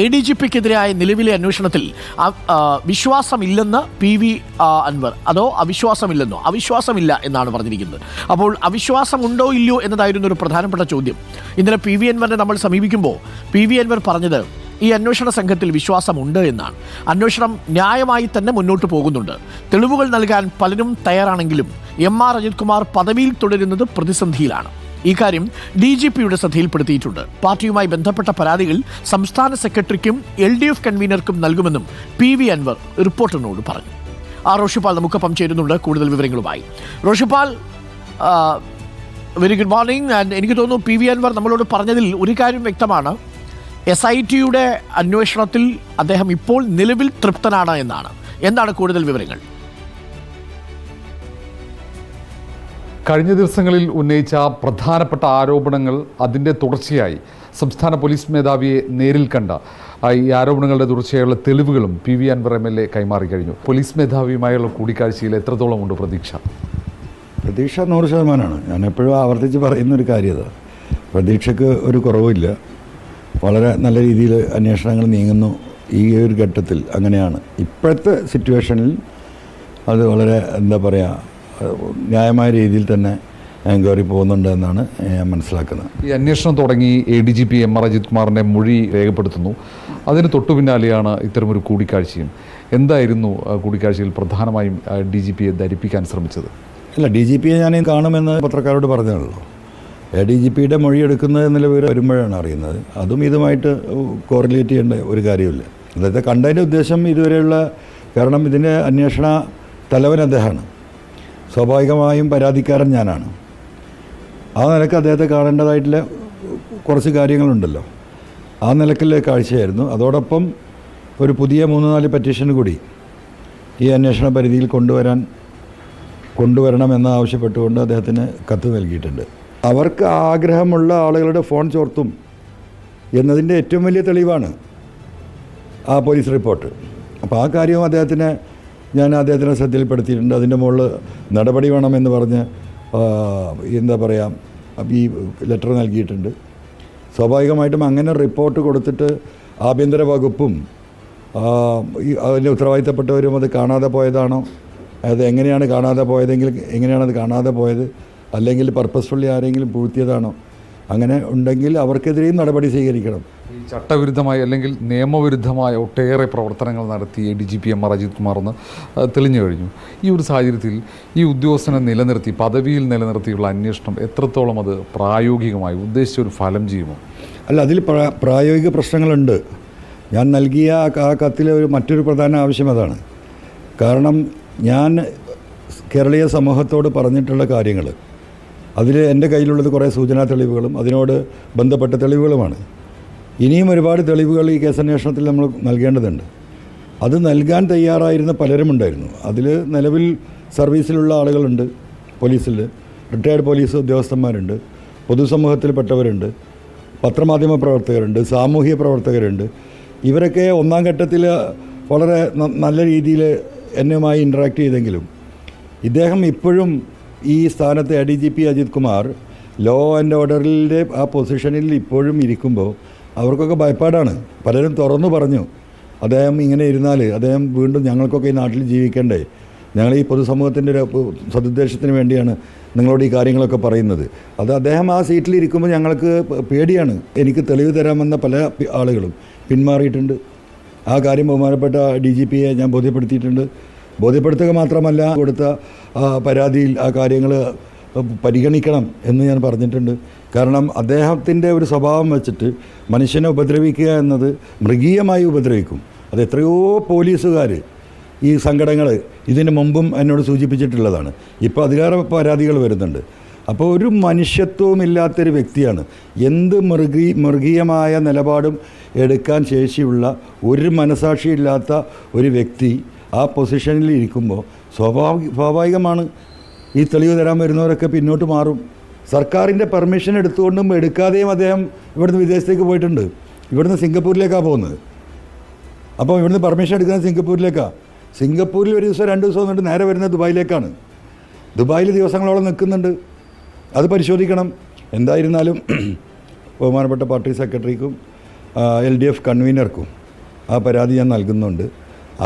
ADGPക്കെതിരായ നിലവിലെ അന്വേഷണത്തിൽ വിശ്വാസമില്ലെന്ന് PV അൻവർ, അതോ അവിശ്വാസമില്ലെന്നോ? അവിശ്വാസമില്ല എന്നാണ് പറഞ്ഞിരിക്കുന്നത്. അപ്പോൾ അവിശ്വാസമുണ്ടോ ഇല്ലയോ എന്നതായിരുന്നു ഒരു പ്രധാനപ്പെട്ട ചോദ്യം. ഇന്നലെ PV അൻവറിനെ നമ്മൾ സമീപിക്കുമ്പോൾ PV അൻവർ പറഞ്ഞത് ഈ അന്വേഷണ സംഘത്തിൽ വിശ്വാസമുണ്ട് എന്നാണ്. അന്വേഷണം ന്യായമായി തന്നെ മുന്നോട്ട് പോകുന്നുണ്ട്. തെളിവുകൾ നൽകാൻ പലരും തയ്യാറാണെങ്കിലും MR അജിത് കുമാർ പദവിയിൽ തുടരുന്നത് പ്രതിസന്ധിയിലാണ്. ഈ കാര്യം DGPയുടെ ശ്രദ്ധയിൽപ്പെടുത്തിയിട്ടുണ്ട്. പാർട്ടിയുമായി ബന്ധപ്പെട്ട പരാതികൾ സംസ്ഥാന സെക്രട്ടറിക്കും LDF കൺവീനർക്കും നൽകുമെന്നും PV അൻവർ റിപ്പോർട്ടറിനോട് പറഞ്ഞു. റോഷിപ്പാൽ നമുക്കൊപ്പം ചേരുന്നുണ്ട് കൂടുതൽ വിവരങ്ങളുമായി. Roshipal, very good morning. എനിക്ക് തോന്നുന്നു PV അൻവർ നമ്മളോട് പറഞ്ഞതിൽ ഒരു കാര്യം വ്യക്തമാണ്. SITയുടെ അന്വേഷണത്തിൽ അദ്ദേഹം ഇപ്പോൾ നിലവിൽ തൃപ്തനാണ് എന്നാണ്. എന്താണ് കൂടുതൽ വിവരങ്ങൾ? കഴിഞ്ഞ ദിവസങ്ങളിൽ ഉന്നയിച്ച പ്രധാനപ്പെട്ട ആരോപണങ്ങൾ അതിൻ്റെ തുടർച്ചയായി സംസ്ഥാന പോലീസ് മേധാവിയെ നേരിൽ കണ്ട ഈ ആരോപണങ്ങളുടെ തുടർച്ചയായുള്ള തെളിവുകളും PV അൻവർ MLA കൈമാറി കഴിഞ്ഞു. പോലീസ് മേധാവിയുമായുള്ള കൂടിക്കാഴ്ചയിൽ എത്രത്തോളം ഉണ്ട് പ്രതീക്ഷ? പ്രതീക്ഷ 100%. ഞാൻ എപ്പോഴും ആവർത്തിച്ച് പറയുന്നൊരു കാര്യത, പ്രതീക്ഷയ്ക്ക് ഒരു കുറവില്ല. വളരെ നല്ല രീതിയിൽ അന്വേഷണങ്ങൾ നീങ്ങുന്നു. ഈ ഒരു ഘട്ടത്തിൽ അങ്ങനെയാണ്. ഇപ്പോഴത്തെ സിറ്റുവേഷനിൽ അത് വളരെ എന്താ പറയുക, ന്യായമായ രീതിയിൽ തന്നെ എൻക്വയറി പോകുന്നുണ്ട് എന്നാണ് ഞാൻ മനസ്സിലാക്കുന്നത്. ഈ അന്വേഷണം തുടങ്ങി ADGP MR അജിത് കുമാറിൻ്റെ മൊഴി രേഖപ്പെടുത്തുന്നു. അതിന് തൊട്ടു പിന്നാലെയാണ് ഇത്തരമൊരു കൂടിക്കാഴ്ചയും. എന്തായിരുന്നു കൂടിക്കാഴ്ചയിൽ പ്രധാനമായും DGPയെ ധരിപ്പിക്കാൻ ശ്രമിച്ചത്? അല്ല, DGPയെ ഞാൻ കാണുമെന്ന് പത്രക്കാരോട് പറഞ്ഞാണല്ലോ. ADGPയുടെ മൊഴി എടുക്കുന്നത് എന്നുള്ള വിവരം വരുമ്പോഴാണ് അറിയുന്നത്. അതും ഇതുമായിട്ട് കോറിലേറ്റ് ചെയ്യേണ്ട ഒരു കാര്യമില്ല. അതായത് കണ്ടതിൻ്റെ ഉദ്ദേശം ഇതുവരെയുള്ള, കാരണം ഇതിൻ്റെ അന്വേഷണ തലവൻ അദ്ദേഹമാണ്, സ്വാഭാവികമായും പരാതിക്കാരൻ ഞാനാണ്. ആ നിലക്ക് അദ്ദേഹത്തെ കാണേണ്ടതായിട്ടുള്ള കുറച്ച് കാര്യങ്ങളുണ്ടല്ലോ. ആ നിലക്കുള്ള കാഴ്ചയായിരുന്നു. അതോടൊപ്പം ഒരു പുതിയ 3-4 പെറ്റീഷൻ കൂടി ഈ അന്വേഷണ പരിധിയിൽ കൊണ്ടുവരണമെന്ന് ആവശ്യപ്പെട്ടുകൊണ്ട് അദ്ദേഹത്തിന് കത്ത് നൽകിയിട്ടുണ്ട്. അവർക്ക് ആഗ്രഹമുള്ള ആളുകളുടെ ഫോൺ ചോർത്തും എന്നതിൻ്റെ ഏറ്റവും വലിയ തെളിവാണ് ആ പോലീസ് റിപ്പോർട്ട്. അപ്പോൾ ആ കാര്യവും ഞാൻ അദ്ദേഹത്തിനെ ശ്രദ്ധയിൽപ്പെടുത്തിയിട്ടുണ്ട്. അതിൻ്റെ മുകളിൽ നടപടി വേണമെന്ന് പറഞ്ഞ് എന്താ പറയുക, ഈ ലെറ്റർ നൽകിയിട്ടുണ്ട്. സ്വാഭാവികമായിട്ടും അങ്ങനെ റിപ്പോർട്ട് കൊടുത്തിട്ട് ആഭ്യന്തര വകുപ്പും അതിൻ്റെ ഉത്തരവാദിത്തപ്പെട്ടവരും അത് കാണാതെ പോയതാണോ, അത് എങ്ങനെയാണ് കാണാതെ പോയതെങ്കിൽ എങ്ങനെയാണത് കാണാതെ പോയത്, അല്ലെങ്കിൽ പർപ്പസ്ഫുള്ളി ആരെങ്കിലും പൂഴ്ത്തിയതാണോ, അങ്ങനെ ഉണ്ടെങ്കിൽ അവർക്കെതിരെയും നടപടി സ്വീകരിക്കണം. ഈ ചട്ടവിരുദ്ധമായ അല്ലെങ്കിൽ നിയമവിരുദ്ധമായ ഒട്ടേറെ പ്രവർത്തനങ്ങൾ നടത്തി ADGP MR അജിത് കുമാർ എന്ന് തെളിഞ്ഞു കഴിഞ്ഞു. ഈ ഒരു സാഹചര്യത്തിൽ ഈ ഉദ്യോഗസ്ഥനെ നിലനിർത്തി, പദവിയിൽ നിലനിർത്തിയുള്ള അന്വേഷണം എത്രത്തോളം അത് പ്രായോഗികമായി ഉദ്ദേശിച്ച ഒരു ഫലം ചെയ്യുമോ? അല്ല, അതിൽ പ്രായോഗിക പ്രശ്നങ്ങളുണ്ട്. ഞാൻ നൽകിയ ആ കത്തിലെ മറ്റൊരു പ്രധാന ആവശ്യം അതാണ്. കാരണം ഞാൻ കേരളീയ സമൂഹത്തോട് പറഞ്ഞിട്ടുള്ള കാര്യങ്ങൾ, അതിൽ എൻ്റെ കയ്യിലുള്ളത് കുറേ സൂചനാ തെളിവുകളും അതിനോട് ബന്ധപ്പെട്ട തെളിവുകളുമാണ്. ഇനിയും ഒരുപാട് തെളിവുകൾ ഈ കേസന്വേഷണത്തിൽ നമ്മൾ നൽകേണ്ടതുണ്ട്. അത് നൽകാൻ തയ്യാറായിരുന്ന പലരുമുണ്ടായിരുന്നു. അതിൽ നിലവിൽ സർവീസിലുള്ള ആളുകളുണ്ട്, പോലീസിൽ റിട്ടയർഡ് പോലീസ് ഉദ്യോഗസ്ഥന്മാരുണ്ട്, പൊതുസമൂഹത്തിൽപ്പെട്ടവരുണ്ട്, പത്രമാധ്യമ പ്രവർത്തകരുണ്ട്, സാമൂഹിക പ്രവർത്തകരുണ്ട്. ഇവരൊക്കെ ഒന്നാം ഘട്ടത്തിൽ വളരെ നല്ല രീതിയിൽ എന്നുമായി ഇൻട്രാക്ട് ചെയ്തെങ്കിലും ഇദ്ദേഹം ഇപ്പോഴും ഈ സ്ഥാനത്ത് ADGP Ajith Kumar law and ഓർഡറിൻ്റെ ആ പൊസിഷനിൽ ഇപ്പോഴും ഇരിക്കുമ്പോൾ അവർക്കൊക്കെ ഭയപ്പാടാണ്. പലരും തുറന്നു പറഞ്ഞു, അദ്ദേഹം ഇങ്ങനെ ഇരുന്നാൽ അദ്ദേഹം വീണ്ടും ഞങ്ങൾക്കൊക്കെ ഈ നാട്ടിൽ ജീവിക്കണ്ടേ, ഞങ്ങൾ ഈ പൊതുസമൂഹത്തിൻ്റെ ഒരു സതുദ്ദേശത്തിന് വേണ്ടിയാണ് നിങ്ങളോട് ഈ കാര്യങ്ങളൊക്കെ പറയുന്നത്. അത് അദ്ദേഹം ആ സീറ്റിലിരിക്കുമ്പോൾ ഞങ്ങൾക്ക് പേടിയാണ്. എനിക്ക് തെളിവ് തരാമെന്ന പല ആളുകളും പിന്മാറിയിട്ടുണ്ട്. ആ കാര്യം ബഹുമാനപ്പെട്ട DGPയെ ഞാൻ ബോധ്യപ്പെടുത്തിയിട്ടുണ്ട്. ബോധ്യപ്പെടുത്തുക മാത്രമല്ല, കൊടുത്ത പരാതിയിൽ ആ കാര്യങ്ങൾ പരിഗണിക്കണം എന്ന് ഞാൻ പറഞ്ഞിട്ടുണ്ട്. കാരണം അദ്ദേഹത്തിൻ്റെ ഒരു സ്വഭാവം വെച്ചിട്ട് മനുഷ്യനെ ഉപദ്രവിക്കുക എന്നത് മൃഗീയമായി ഉപദ്രവിക്കും. അത് എത്രയോ പോലീസുകാർ ഈ സങ്കടങ്ങൾ ഇതിന് മുമ്പും എന്നോട് സൂചിപ്പിച്ചിട്ടുള്ളതാണ്. ഇപ്പോൾ അതിലേറെ പരാതികൾ വരുന്നുണ്ട്. അപ്പോൾ ഒരു മനുഷ്യത്വമില്ലാത്തൊരു വ്യക്തിയാണ്. എന്ത് മൃഗീയമായ നിലപാടും എടുക്കാൻ ശേഷിയുള്ള ഒരു മനസാക്ഷിയില്ലാത്ത ഒരു വ്യക്തി ആ പൊസിഷനിൽ ഇരിക്കുമ്പോൾ സ്വാഭാവികമാണ് ഈ തെളിവ് തരാൻ വരുന്നവരൊക്കെ പിന്നോട്ട് മാറും. സർക്കാരിൻ്റെ പെർമിഷൻ എടുത്തുകൊണ്ടും എടുക്കാതെയും അദ്ദേഹം ഇവിടുന്ന് വിദേശത്തേക്ക് പോയിട്ടുണ്ട്. ഇവിടുന്ന് സിംഗപ്പൂരിലേക്കാണ് പോകുന്നത്. അപ്പോൾ ഇവിടുന്ന് പെർമിഷൻ എടുക്കുന്നത് സിംഗപ്പൂരിലേക്കാണ്. സിംഗപ്പൂരിൽ ഒരു ദിവസം 2 ദിവസം വന്നിട്ട് നേരെ വരുന്നത് ദുബായിലേക്കാണ്. ദുബായിൽ ദിവസങ്ങളോളം നിൽക്കുന്നുണ്ട്. അത് പരിശോധിക്കണം. എന്തായിരുന്നാലും ബഹുമാനപ്പെട്ട പാർട്ടി സെക്രട്ടറിക്കും LDF കൺവീനർക്കും ആ പരാതി ഞാൻ നൽകുന്നുണ്ട്.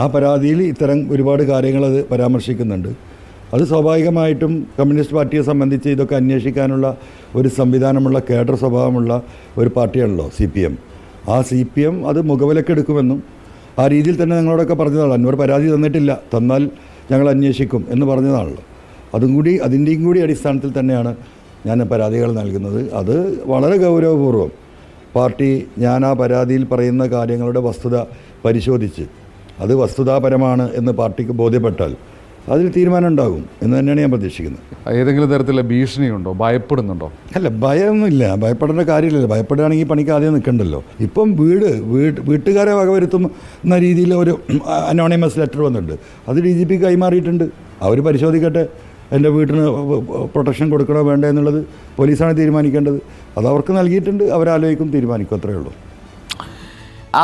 ആ പരാതിയിൽ ഇത്തരം ഒരുപാട് കാര്യങ്ങൾ അത് പരാമർശിക്കുന്നുണ്ട്. അത് സ്വാഭാവികമായിട്ടും കമ്മ്യൂണിസ്റ്റ് പാർട്ടിയെ സംബന്ധിച്ച് ഇതൊക്കെ അന്വേഷിക്കാനുള്ള ഒരു സംവിധാനമുള്ള കേഡർ സ്വഭാവമുള്ള ഒരു പാർട്ടിയാണല്ലോ CPM. ആ CPM അത് മുഖവിലക്കെടുക്കുമെന്നും ആ രീതിയിൽ തന്നെ ഞങ്ങളോടൊക്കെ പറഞ്ഞതാണ്. അൻവർ പരാതി തന്നിട്ടില്ല, തന്നാൽ ഞങ്ങൾ അന്വേഷിക്കും എന്ന് പറഞ്ഞതാണല്ലോ. അതിൻ്റെയും കൂടി അടിസ്ഥാനത്തിൽ തന്നെയാണ് ഞാൻ പരാതികൾ നൽകുന്നത്. അത് വളരെ ഗൗരവപൂർവ്വം പാർട്ടി ഞാൻ ആ പരാതിയിൽ പറയുന്ന കാര്യങ്ങളുടെ വസ്തുത പരിശോധിച്ച് അത് വസ്തുതാപരമാണ് എന്ന് പാർട്ടിക്ക് ബോധ്യപ്പെട്ടാൽ അതിൽ തീരുമാനം ഉണ്ടാകും എന്ന് തന്നെയാണ് ഞാൻ പ്രതീക്ഷിക്കുന്നത്. ഏതെങ്കിലും തരത്തിലുള്ള ഭീഷണിയുണ്ടോ, ഭയപ്പെടുന്നുണ്ടോ? അല്ല, ഭയമൊന്നുമില്ല. ഭയപ്പെടേണ്ട കാര്യമില്ലല്ലോ. ഭയപ്പെടുകയാണെങ്കിൽ പണിക്ക് ആദ്യം നിൽക്കണ്ടല്ലോ. ഇപ്പം വീട്ടുകാരെ വകവരുത്തുന്ന രീതിയിൽ ഒരു അനോണിമസ് ലെറ്റർ വന്നിട്ടുണ്ട്. അത് DGP കൈമാറിയിട്ടുണ്ട്. അവർ പരിശോധിക്കട്ടെ. എൻ്റെ വീട്ടിന് പ്രൊട്ടക്ഷൻ കൊടുക്കണോ വേണ്ടേ എന്നുള്ളത് പോലീസാണ് തീരുമാനിക്കേണ്ടത്. അത് അവർക്ക് നൽകിയിട്ടുണ്ട്. അവരാലോചിക്കും, തീരുമാനിക്കും. അത്രയേ ഉള്ളൂ.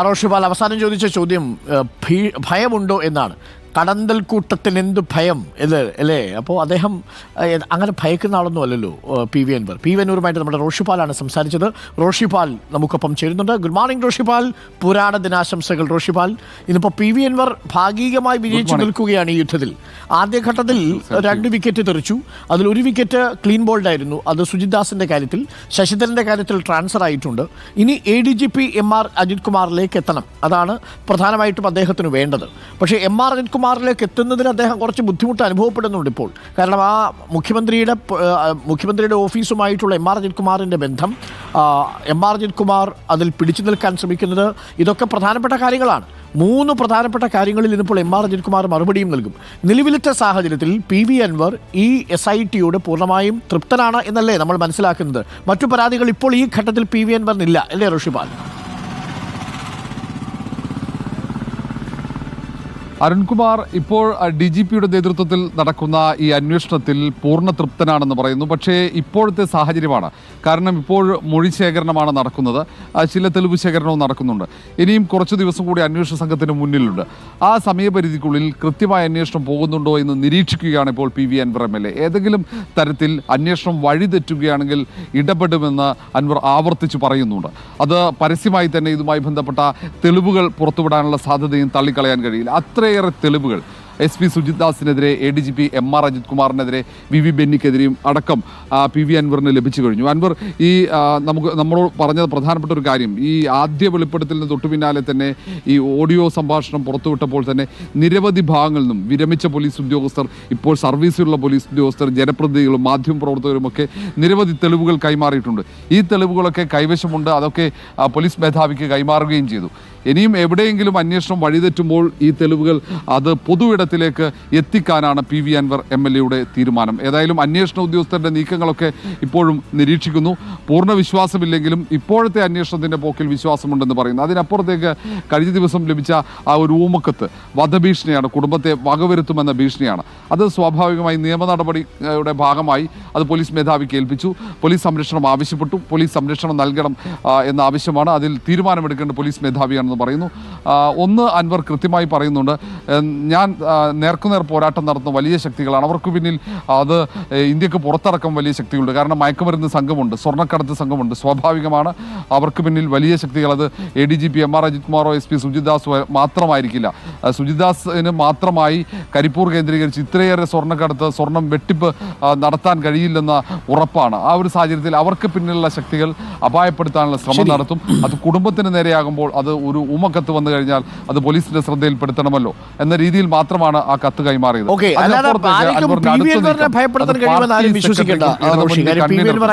റോഷിപാൽ അവസാനം ചോദിച്ച ചോദ്യം ഭയമുണ്ടോ എന്നാണ്. കടന്തൽ കൂട്ടത്തിൽ എന്ത് ഭയം ഇത് അല്ലേ? അപ്പോൾ അദ്ദേഹം അങ്ങനെ ഭയക്കുന്ന ആളൊന്നും അല്ലല്ലോ PV അൻവർ. PV അൻവറുമായിട്ട് നമ്മുടെ റോഷിപാലാണ് സംസാരിച്ചത്. റോഷിപാൽ നമുക്കൊപ്പം ചേരുന്നുണ്ട്. Good morning Roshipal. പുരാണ ദിനാശംസകൾ റോഷിപാൽ. ഇന്നിപ്പോൾ PV അൻവർ ഭാഗികമായി വിജയിച്ചു നിൽക്കുകയാണ് ഈ യുദ്ധത്തിൽ. ആദ്യഘട്ടത്തിൽ 2 വിക്കറ്റ് തെറിച്ചു. അതിൽ 1 വിക്കറ്റ് ക്ലീൻ ബോൾഡായിരുന്നു. അത് സുജിത് ദാസിൻ്റെ കാര്യത്തിൽ. ശശിധരൻ്റെ കാര്യത്തിൽ ട്രാൻസ്ഫർ ആയിട്ടുണ്ട്. ഇനി ADGP MR അജിത് കുമാറിലേക്ക് എത്തണം. അതാണ് പ്രധാനമായിട്ടും അദ്ദേഹത്തിന് വേണ്ടത്. പക്ഷേ MR അജിത് കുമാറിലേക്ക് എത്തുന്നതിന് അദ്ദേഹം കുറച്ച് ബുദ്ധിമുട്ട് അനുഭവപ്പെടുന്നുണ്ട് ഇപ്പോൾ. കാരണം ആ മുഖ്യമന്ത്രിയുടെ ഓഫീസുമായിട്ടുള്ള MR അജിത് കുമാറിൻ്റെ ബന്ധം, MR അജിത് കുമാർ അതിൽ പിടിച്ചു നിൽക്കാൻ ശ്രമിക്കുന്നത്, ഇതൊക്കെ പ്രധാനപ്പെട്ട കാര്യങ്ങളാണ്. 3 പ്രധാനപ്പെട്ട കാര്യങ്ങളിൽ ഇന്നിപ്പോൾ MR അജിത് കുമാർ മറുപടിയും നൽകും. നിലവിലത്തെ സാഹചര്യത്തിൽ PV അൻവർ ഈ SITയോട് പൂർണ്ണമായും തൃപ്തനാണ് എന്നല്ലേ നമ്മൾ മനസ്സിലാക്കുന്നത്? മറ്റു പരാതികൾ ഇപ്പോൾ ഈ ഘട്ടത്തിൽ PV അൻവറിനില്ല അല്ലേ റോഷിപാൽ? അരുൺകുമാർ ഇപ്പോൾ DGPയുടെ നേതൃത്വത്തിൽ നടക്കുന്ന ഈ അന്വേഷണത്തിൽ പൂർണ്ണ തൃപ്തനാണെന്ന് പറയുന്നു. പക്ഷേ ഇപ്പോഴത്തെ സാഹചര്യമാണ്. കാരണം ഇപ്പോൾ മൊഴി ശേഖരണമാണ് നടക്കുന്നത്, ചില തെളിവ് ശേഖരണവും നടക്കുന്നുണ്ട്. ഇനിയും കുറച്ച് ദിവസം കൂടി അന്വേഷണ സംഘത്തിന് മുന്നിലുണ്ട്. ആ സമയപരിധിക്കുള്ളിൽ കൃത്യമായ അന്വേഷണം പോകുന്നുണ്ടോ എന്ന് നിരീക്ഷിക്കുകയാണ് ഇപ്പോൾ PV അൻവർ MLA. ഏതെങ്കിലും തരത്തിൽ അന്വേഷണം വഴിതെറ്റുകയാണെങ്കിൽ ഇടപെടുമെന്ന് അൻവർ ആവർത്തിച്ച് പറയുന്നുണ്ട്. അത് പരസ്യമായി തന്നെ ഇതുമായി ബന്ധപ്പെട്ട തെളിവുകൾ പുറത്തുവിടാനുള്ള സാധ്യതയും തള്ളിക്കളയാൻ കഴിയില്ല. അത്രയേറെ തെളിവുകൾ SP Sujith ദാസിനെതിരെ, ADGP MR Ajith കുമാറിനെതിരെ, VV ബെന്നിക്കെതിരെയും അടക്കം PV അൻവറിന് ലഭിച്ചു കഴിഞ്ഞു. അൻവർ ഈ നമ്മളോട് പറഞ്ഞത് പ്രധാനപ്പെട്ട ഒരു കാര്യം, ഈ ആദ്യ വെളിപ്പെടുത്തലിന് തൊട്ടു പിന്നാലെ തന്നെ ഈ ഓഡിയോ സംഭാഷണം പുറത്തുവിട്ടപ്പോൾ തന്നെ നിരവധി ഭാഗങ്ങളിൽ നിന്നും വിരമിച്ച പോലീസ് ഉദ്യോഗസ്ഥർ, ഇപ്പോൾ സർവീസിലുള്ള പോലീസ് ഉദ്യോഗസ്ഥർ, ജനപ്രതിനിധികളും മാധ്യമപ്രവർത്തകരുമൊക്കെ നിരവധി തെളിവുകൾ കൈമാറിയിട്ടുണ്ട്. ഈ തെളിവുകളൊക്കെ കൈവശമുണ്ട്. അതൊക്കെ പോലീസ് മേധാവിക്ക് കൈമാറുകയും ചെയ്തു. ഇനിയും എവിടെയെങ്കിലും അന്വേഷണം വഴിതെറ്റുമ്പോൾ ഈ തെളിവുകൾ അത് പൊതുവിടത്തിലേക്ക് എത്തിക്കാനാണ് PV അൻവർ MLAയുടെ തീരുമാനം. ഏതായാലും അന്വേഷണ ഉദ്യോഗസ്ഥരുടെ നീക്കങ്ങളൊക്കെ ഇപ്പോഴും നിരീക്ഷിക്കുന്നു. പൂർണ്ണ വിശ്വാസമില്ലെങ്കിലും ഇപ്പോഴത്തെ അന്വേഷണത്തിൻ്റെ പോക്കിൽ വിശ്വാസമുണ്ടെന്ന് പറയുന്നു. അതിനപ്പുറത്തേക്ക് കഴിഞ്ഞ ദിവസം ലഭിച്ച ആ ഒരു ഊമക്കത്ത് വധഭീഷണിയാണ്, കുടുംബത്തെ വകവരുത്തുമെന്ന ഭീഷണിയാണ്. അത് സ്വാഭാവികമായി നിയമ നടപടിയുടെ ഭാഗമായി അത് പോലീസ് മേധാവിക്ക് ഏൽപ്പിച്ചു. പോലീസ് സംരക്ഷണം ആവശ്യപ്പെട്ടു. പോലീസ് സംരക്ഷണം നൽകണം എന്ന ആവശ്യമാണ്. അതിൽ തീരുമാനമെടുക്കേണ്ട പോലീസ് മേധാവിയാണെന്ന് പറയുന്നു. ഒന്ന് അൻവർ കൃത്യമായി പറയുന്നുണ്ട്, ഞാൻ നേർക്കുനേർ പോരാട്ടം നടത്തുന്ന വലിയ ശക്തികളാണ്. അവർക്ക് പിന്നിൽ അത് ഇന്ത്യക്ക് പുറത്തടക്കം വലിയ ശക്തികളുണ്ട്. കാരണം മയക്കുമരുന്ന് സംഘമുണ്ട്, സ്വർണ്ണക്കടത്ത് സംഘമുണ്ട്. സ്വാഭാവികമാണ് അവർക്ക് പിന്നിൽ വലിയ ശക്തികൾ. അത് ADGP MR Ajith കുമാറോ SP Sujith ദാസോ മാത്രമായിരിക്കില്ല. Sujith ദാസിന് മാത്രമായി കരിപ്പൂർ കേന്ദ്രീകരിച്ച് ഇത്രയേറെ സ്വർണ്ണക്കടത്ത്, സ്വർണം വെട്ടിപ്പ് നടത്താൻ കഴിയില്ലെന്ന ഉറപ്പാണ്. ആ ഒരു സാഹചര്യത്തിൽ അവർക്ക് പിന്നിലുള്ള ശക്തികൾ അപായപ്പെടുത്താനുള്ള ശ്രമം നടത്തും. അത് കുടുംബത്തിന് നേരെയാകുമ്പോൾ അത് ഒരു ഉമക്കത്ത് വന്നു കഴിഞ്ഞാൽ അത് പോലീസിന്റെ ശ്രദ്ധയിൽപ്പെടുത്തണമല്ലോ എന്ന രീതിയിൽ മാത്രമാണ് ആ കത്ത് കൈമാറിയത്.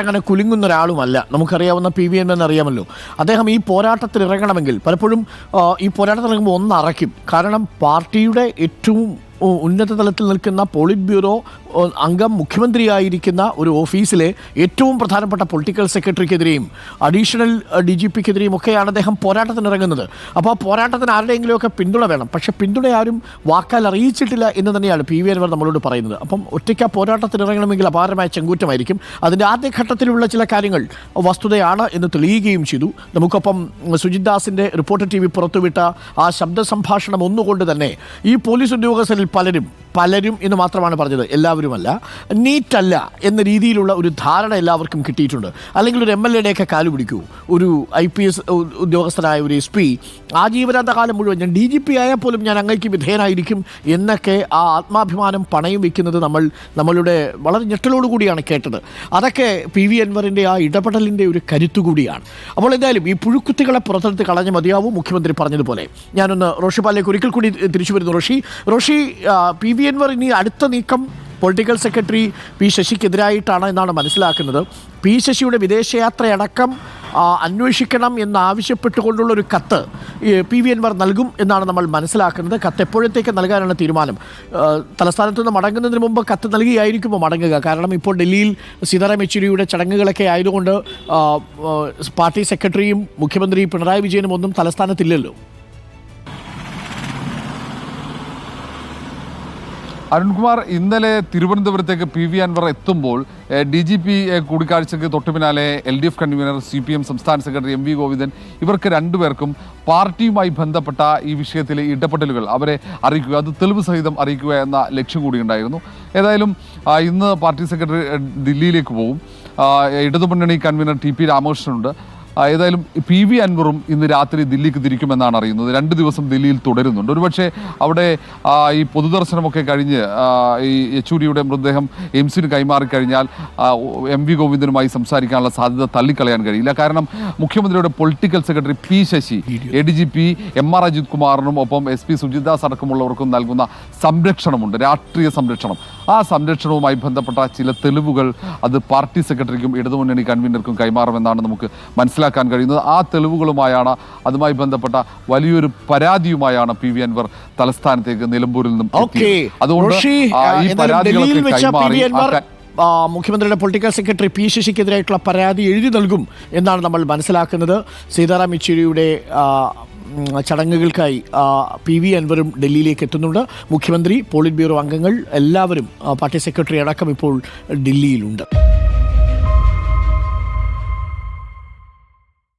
അങ്ങനെ കുലുങ്ങുന്ന ഒരാളുമല്ല. നമുക്കറിയാവുന്ന PV അൻവർ അറിയാമല്ലോ. അദ്ദേഹം ഈ പോരാട്ടത്തിൽ ഇറങ്ങണമെങ്കിൽ പലപ്പോഴും ഈ പോരാട്ടത്തിൽ ഇറങ്ങുമ്പോൾ ഒന്നറയ്ക്കും. കാരണം പാർട്ടിയുടെ ഏറ്റവും ഉന്നത തലത്തിൽ നിൽക്കുന്ന പോളിറ്റ് ബ്യൂറോ അംഗം, മുഖ്യമന്ത്രിയായിരിക്കുന്ന ഒരു ഓഫീസിലെ ഏറ്റവും പ്രധാനപ്പെട്ട പൊളിറ്റിക്കൽ സെക്രട്ടറിക്കെതിരെയും അഡീഷണൽ DGPക്കെതിരെയും ഒക്കെയാണ് അദ്ദേഹം പോരാട്ടത്തിനിറങ്ങുന്നത്. അപ്പോൾ ആ പോരാട്ടത്തിന് ആരുടെയെങ്കിലുമൊക്കെ പിന്തുണ വേണം. പക്ഷേ പിന്തുണ ആരും വാക്കാൽ അറിയിച്ചിട്ടില്ല എന്ന് തന്നെയാണ് PV അൻവർ നമ്മളോട് പറയുന്നത്. അപ്പം ഒറ്റയ്ക്ക് ആ പോരാട്ടത്തിനിറങ്ങണമെങ്കിൽ അപാരമായ ചെങ്കൂറ്റമായിരിക്കും. അതിൻ്റെ ആദ്യഘട്ടത്തിലുള്ള ചില കാര്യങ്ങൾ വസ്തുതയാണ് എന്ന് തെളിയുകയും ചെയ്തു. നമുക്കൊപ്പം സുജിത് ദാസിൻ്റെ റിപ്പോർട്ടർ TV പുറത്തുവിട്ട ആ ശബ്ദ സംഭാഷണം ഒന്നുകൊണ്ട് തന്നെ ഈ പോലീസ് ഉദ്യോഗസ്ഥരിൽ പലരും എന്ന് മാത്രമാണ് പറഞ്ഞത്, എല്ലാവരുമല്ല, നീറ്റല്ല എന്ന രീതിയിലുള്ള ഒരു ധാരണ എല്ലാവർക്കും കിട്ടിയിട്ടുണ്ട്. അല്ലെങ്കിൽ ഒരു MLA-യുടെയൊക്കെ കാല് പിടിക്കൂ, ഒരു IPS ഉദ്യോഗസ്ഥനായ ഒരു SP ആജീവനാന്ത കാലം മുഴുവൻ ഞാൻ DGP ആയാൽ പോലും ഞാൻ അങ്ങേക്ക് വിധേയനായിരിക്കും എന്നൊക്കെ ആ ആത്മാഭിമാനം പണയം വയ്ക്കുന്നത് നമ്മളുടെ വളരെ ഞെട്ടലോടുകൂടിയാണ് കേട്ടത്. അതൊക്കെ PV അൻവറിൻ്റെ ആ ഇടപെടലിൻ്റെ ഒരു കരുത്തുകൂടിയാണ്. അപ്പോൾ എന്തായാലും ഈ പുഴുക്കുത്തികളെ പുറത്തെടുത്ത് കളഞ്ഞ മതിയാവും, മുഖ്യമന്ത്രി പറഞ്ഞതുപോലെ. ഞാനൊന്ന് റോഷിപ്പാലിലേക്ക് ഒരിക്കൽ കൂടി തിരിച്ചു വരുന്നു. റോഷി, PV അൻവർ ഇനി അടുത്ത നീക്കം പൊളിറ്റിക്കൽ സെക്രട്ടറി P ശശിക്കെതിരായിട്ടാണ് എന്നാണ് മനസ്സിലാക്കുന്നത്. P ശശിയുടെ വിദേശയാത്രയടക്കം അന്വേഷിക്കണം എന്നാവശ്യപ്പെട്ടുകൊണ്ടുള്ള ഒരു കത്ത് PV അൻവർ നൽകും എന്നാണ് നമ്മൾ മനസ്സിലാക്കുന്നത്. കത്ത് എപ്പോഴത്തേക്ക് നൽകാനാണ് തീരുമാനം? തലസ്ഥാനത്ത് നിന്ന് മടങ്ങുന്നതിന് മുമ്പ് കത്ത് നൽകിയായിരിക്കുമോ മടങ്ങുക? കാരണം ഇപ്പോൾ ഡൽഹിയിൽ സീതാറാം യെച്ചൂരിയുടെ ചടങ്ങുകളൊക്കെ ആയതുകൊണ്ട് പാർട്ടി സെക്രട്ടറിയും മുഖ്യമന്ത്രി പിണറായി വിജയനും ഒന്നും തലസ്ഥാനത്തില്ലല്ലോ. അരുൺകുമാർ, ഇന്നലെ തിരുവനന്തപുരത്തേക്ക് PV അൻവർ എത്തുമ്പോൾ DGP കൂടിക്കാഴ്ചയ്ക്ക് തൊട്ടു പിന്നാലെ LDF കൺവീനർ CPM സംസ്ഥാന സെക്രട്ടറി MV ഗോവിന്ദൻ ഇവർക്ക് രണ്ടുപേർക്കും പാർട്ടിയുമായി ബന്ധപ്പെട്ട ഈ വിഷയത്തിലെ ഇടപെടലുകൾ അവരെ അറിയിക്കുക, അത് തെളിവ് സഹിതം അറിയിക്കുക എന്ന ലക്ഷ്യം കൂടി ഉണ്ടായിരുന്നു. ഏതായാലും ഇന്ന് പാർട്ടി സെക്രട്ടറി ദില്ലിയിലേക്ക് പോകും. ഇടതുമുന്നണി കൺവീനർ TP രാമകൃഷ്ണനുണ്ട്. ഏതായാലും PV അൻവറും ഇന്ന് രാത്രി ദില്ലിക്ക് തിരിക്കുമെന്നാണ് അറിയുന്നത്. 2 ദിവസം ദില്ലിയിൽ തുടരുന്നുണ്ട്. ഒരുപക്ഷെ അവിടെ ഈ പൊതുദർശനമൊക്കെ കഴിഞ്ഞ് ഈ യെച്ചൂരിയുടെ മൃതദേഹം എയിംസിന് കൈമാറിക്കഴിഞ്ഞാൽ MV ഗോവിന്ദനുമായി സംസാരിക്കാനുള്ള സാധ്യത തള്ളിക്കളയാൻ കഴിയില്ല. കാരണം മുഖ്യമന്ത്രിയുടെ political secretary P Sasi ADGP MR Ajith കുമാറിനും ഒപ്പം SP സുജിത്ദാസ് അടക്കമുള്ളവർക്കും നൽകുന്ന സംരക്ഷണമുണ്ട്, രാഷ്ട്രീയ സംരക്ഷണം. ആ സംരക്ഷണവുമായി ബന്ധപ്പെട്ട ചില തെളിവുകൾ അത് പാർട്ടി സെക്രട്ടറിക്കും ഇടതുമുന്നണി കൺവീനർക്കും കൈമാറുമെന്നാണ് നമുക്ക് മനസ്സിലാക്കാൻ കഴിയുന്നത്. ആ തെളിവുകളുമായാണ്, അതുമായി ബന്ധപ്പെട്ട വലിയൊരു പരാതിയുമായാണ് PV അൻവർ തലസ്ഥാനത്തേക്ക് നിലമ്പൂരിൽ നിന്നും അതുകൊണ്ട് ഈ പരാതികളൊക്കെ കൈമാറി മുഖ്യമന്ത്രിയുടെ പൊളിറ്റിക്കൽ സെക്രട്ടറി P ശശിക്കെതിരായിട്ടുള്ള പരാതി എഴുതി നൽകും എന്നാണ് നമ്മൾ മനസ്സിലാക്കുന്നത്. സീതാറാം യെച്ചൂരിയുടെ ചടങ്ങുകൾക്കായി PV അൻവറും ഡൽഹിയിലേക്ക് എത്തുന്നുണ്ട്. മുഖ്യമന്ത്രി, പോളിറ്റ് ബ്യൂറോ അംഗങ്ങൾ എല്ലാവരും, പാർട്ടി സെക്രട്ടറി അടക്കം ഇപ്പോൾ ഡൽഹിയിലുണ്ട്.